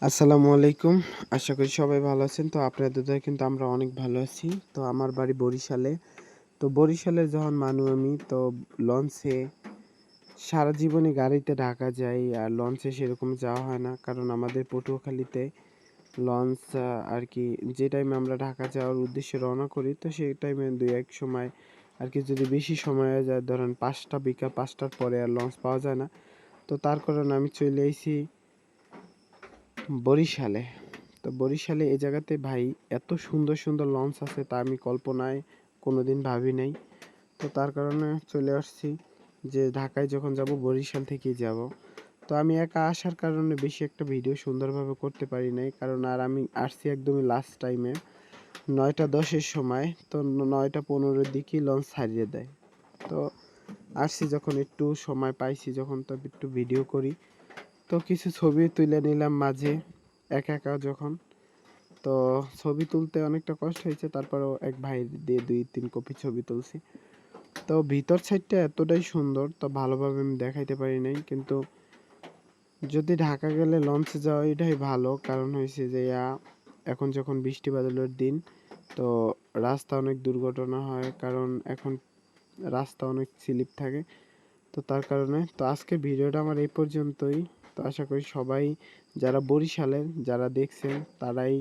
আসসালামু আলাইকুম। আশা করি সবাই ভালো আছেন। তো আপনাদের দয়ায় কিন্তু আমরা অনেক ভালো আছি। তো আমার বাড়ি বরিশালে। তো বরিশালে যখন আমি তো লঞ্চে সারা জীবনই গাড়িতে ঢাকা যাই। আর লঞ্চে সেরকম যাওয়া হয় না। কারণ আমাদের পটুয়াখালীতে লঞ্চ আরকি যে টাইমে আমরা ঢাকা যাওয়ার উদ্দেশ্যে রওনা করি তো সেই টাইমে ২-১ সময় আরকি যদি বেশি সময় হয়ে যায় ধরেন ৫টা বিকাল ৫টার পরে আর লঞ্চ পাওয়া যায় না। তো তার কারণে আমি চলে আইছি বরিশালে। তো বরিশালে এই জায়গাতে ভাই এত সুন্দর সুন্দর লঞ্চ আছে তা আমি কল্পনায় কোনোদিন ভাবি নাই। তো তার কারণে চলে আসছি যে ঢাকায় যখন যাব বরিশাল থেকেই যাব। তো আমি একা আসার কারণে বেশি একটা ভিডিও সুন্দরভাবে করতে পারি নাই, কারণ আর আমি আসছি একদমই লাস্ট টাইমে ৯টা ১০-এর সময়। তো ৯টা ১৫-এর দিকেই লঞ্চ ছাড়িয়ে দেয়। তো আসছি যখন একটু সময় পাইছি যখন তো একটু ভিডিও করি। তো কিছু ছবি তুলে নিলাম মাঝে একা একা যখন। তো ছবি তুলতে অনেকটা কষ্ট হয়েছে, তারপরেও এক ভাই দিয়ে ২-৩ কপি ছবি তুলছি। তো ভিতর সাইডটা এতটাই সুন্দর তো ভালোভাবে আমি দেখাইতে পারি নাই, কিন্তু যদি ঢাকা গেলে লঞ্চে যাওয়া এটাই ভালো। কারণ হয়েছে যে এখন যখন বৃষ্টি বাদলের দিন তো রাস্তা অনেক দুর্ঘটনা হয়, কারণ এখন রাস্তা অনেক স্লিপ থাকে। তো তার কারণে তো আজকের ভিডিওটা আমার এই পর্যন্তই। তো আশা করি সবাই যারা বরিশালের যারা দেখছেন তারাই